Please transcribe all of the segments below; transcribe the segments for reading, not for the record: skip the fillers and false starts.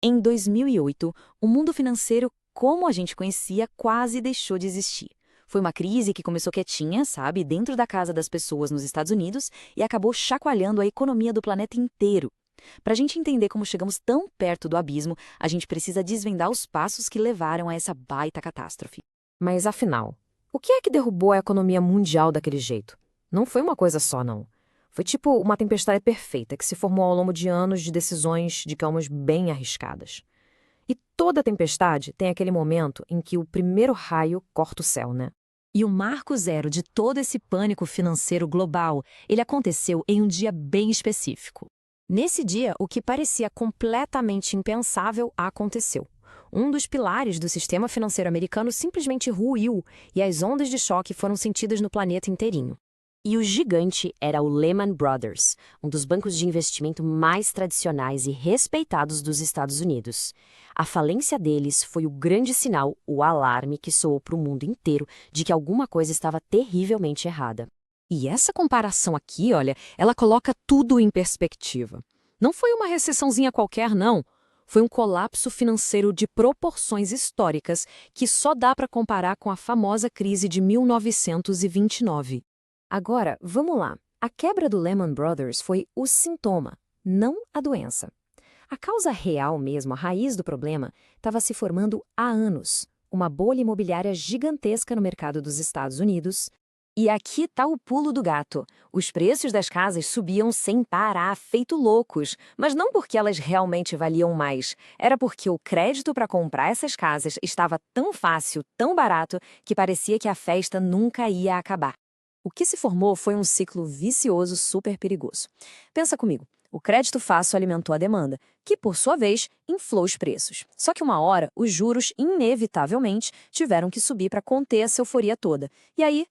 Em 2008, o mundo financeiro, como a gente conhecia, quase deixou de existir. Foi uma crise que começou quietinha, sabe, dentro da casa das pessoas nos Estados Unidos e acabou chacoalhando a economia do planeta inteiro. Para a gente entender como chegamos tão perto do abismo, a gente precisa desvendar os passos que levaram a essa baita catástrofe. Mas afinal, o que é que derrubou a economia mundial daquele jeito? Não foi uma coisa só, não. Foi tipo uma tempestade perfeita que se formou ao longo de anos de decisões, digamos, bem arriscadas. E toda tempestade tem aquele momento em que o primeiro raio corta o céu, né? E o marco zero de todo esse pânico financeiro global, ele aconteceu em um dia bem específico. Nesse dia, o que parecia completamente impensável aconteceu. Um dos pilares do sistema financeiro americano simplesmente ruiu e as ondas de choque foram sentidas no planeta inteirinho. E o gigante era o Lehman Brothers, um dos bancos de investimento mais tradicionais e respeitados dos Estados Unidos. A falência deles foi o grande sinal, o alarme que soou para o mundo inteiro de que alguma coisa estava terrivelmente errada. E essa comparação aqui, olha, ela coloca tudo em perspectiva. Não foi uma recessãozinha qualquer, não. Foi um colapso financeiro de proporções históricas que só dá para comparar com a famosa crise de 1929. Agora, vamos lá. A quebra do Lehman Brothers foi o sintoma, não a doença. A causa real mesmo, a raiz do problema, estava se formando há anos. Uma bolha imobiliária gigantesca no mercado dos Estados Unidos. E aqui está o pulo do gato. Os preços das casas subiam sem parar, feito loucos. Mas não porque elas realmente valiam mais. Era porque o crédito para comprar essas casas estava tão fácil, tão barato, que parecia que a festa nunca ia acabar. O que se formou foi um ciclo vicioso super perigoso. Pensa comigo, o crédito fácil alimentou a demanda, que, por sua vez, inflou os preços. Só que uma hora, os juros, inevitavelmente, tiveram que subir para conter essa euforia toda. E aí,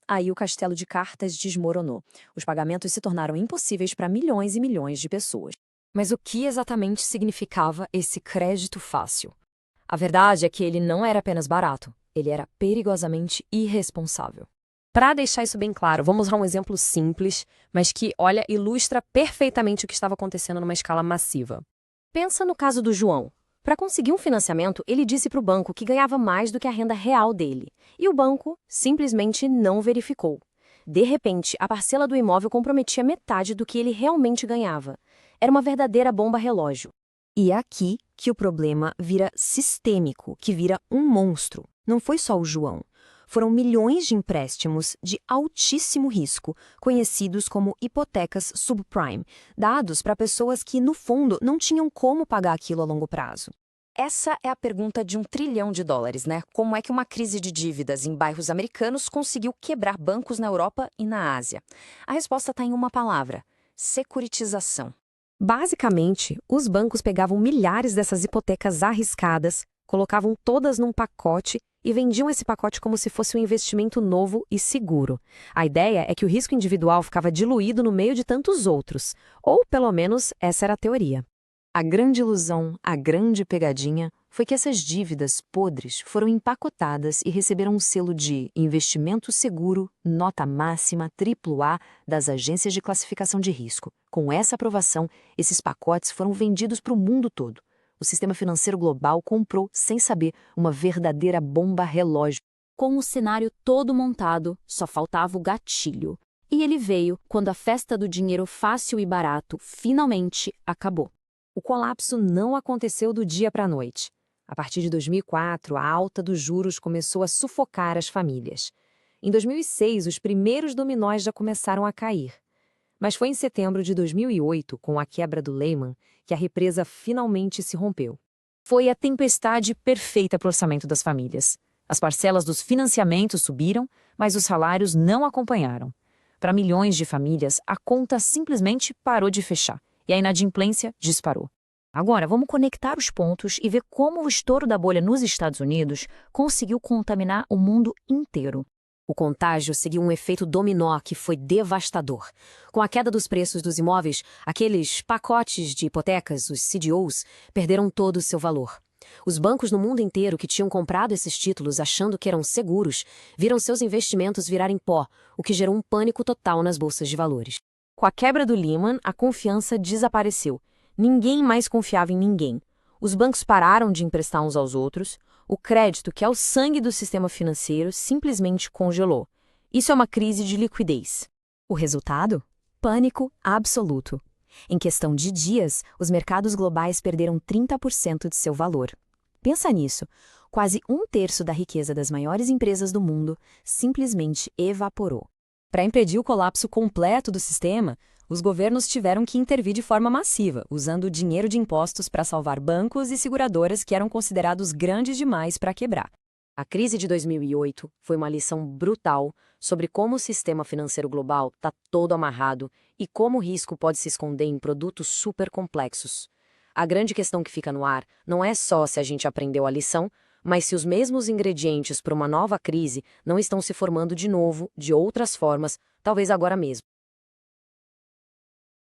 aí o castelo de cartas desmoronou. Os pagamentos se tornaram impossíveis para milhões e milhões de pessoas. Mas o que exatamente significava esse crédito fácil? A verdade é que ele não era apenas barato, ele era perigosamente irresponsável. Para deixar isso bem claro, vamos usar um exemplo simples, mas que, olha, ilustra perfeitamente o que estava acontecendo numa escala massiva. Pensa no caso do João. Para conseguir um financiamento, ele disse para o banco que ganhava mais do que a renda real dele. E o banco simplesmente não verificou. De repente, a parcela do imóvel comprometia metade do que ele realmente ganhava. Era uma verdadeira bomba relógio. E é aqui que o problema vira sistêmico, que vira um monstro. Não foi só o João. Foram milhões de empréstimos de altíssimo risco, conhecidos como hipotecas subprime, dados para pessoas que, no fundo, não tinham como pagar aquilo a longo prazo. Essa é a pergunta de $1 trilhão, né? Como é que uma crise de dívidas em bairros americanos conseguiu quebrar bancos na Europa e na Ásia? A resposta está em uma palavra: securitização. Basicamente, os bancos pegavam milhares dessas hipotecas arriscadas, colocavam todas num pacote e vendiam esse pacote como se fosse um investimento novo e seguro. A ideia é que o risco individual ficava diluído no meio de tantos outros, ou pelo menos essa era a teoria. A grande ilusão, a grande pegadinha, foi que essas dívidas podres foram empacotadas e receberam um selo de investimento seguro, nota máxima, AAA, das agências de classificação de risco. Com essa aprovação, esses pacotes foram vendidos para o mundo todo. O sistema financeiro global comprou, sem saber, uma verdadeira bomba relógio. Com o cenário todo montado, só faltava o gatilho. E ele veio quando a festa do dinheiro fácil e barato finalmente acabou. O colapso não aconteceu do dia para a noite. A partir de 2004, a alta dos juros começou a sufocar as famílias. Em 2006, os primeiros dominós já começaram a cair. Mas foi em setembro de 2008, com a quebra do Lehman, que a represa finalmente se rompeu. Foi a tempestade perfeita para o orçamento das famílias. As parcelas dos financiamentos subiram, mas os salários não acompanharam. Para milhões de famílias, a conta simplesmente parou de fechar e a inadimplência disparou. Agora, vamos conectar os pontos e ver como o estouro da bolha nos Estados Unidos conseguiu contaminar o mundo inteiro. O contágio seguiu um efeito dominó que foi devastador. Com a queda dos preços dos imóveis, aqueles pacotes de hipotecas, os CDOs, perderam todo o seu valor. Os bancos no mundo inteiro que tinham comprado esses títulos achando que eram seguros, viram seus investimentos virarem pó, o que gerou um pânico total nas bolsas de valores. Com a quebra do Lehman, a confiança desapareceu. Ninguém mais confiava em ninguém. Os bancos pararam de emprestar uns aos outros, o crédito, que é o sangue do sistema financeiro, simplesmente congelou. Isso é uma crise de liquidez. O resultado? Pânico absoluto. Em questão de dias, os mercados globais perderam 30% de seu valor. Pensa nisso, quase um terço da riqueza das maiores empresas do mundo simplesmente evaporou. Para impedir o colapso completo do sistema, os governos tiveram que intervir de forma massiva, usando o dinheiro de impostos para salvar bancos e seguradoras que eram considerados grandes demais para quebrar. A crise de 2008 foi uma lição brutal sobre como o sistema financeiro global está todo amarrado e como o risco pode se esconder em produtos super complexos. A grande questão que fica no ar não é só se a gente aprendeu a lição, mas se os mesmos ingredientes para uma nova crise não estão se formando de novo, de outras formas, talvez agora mesmo.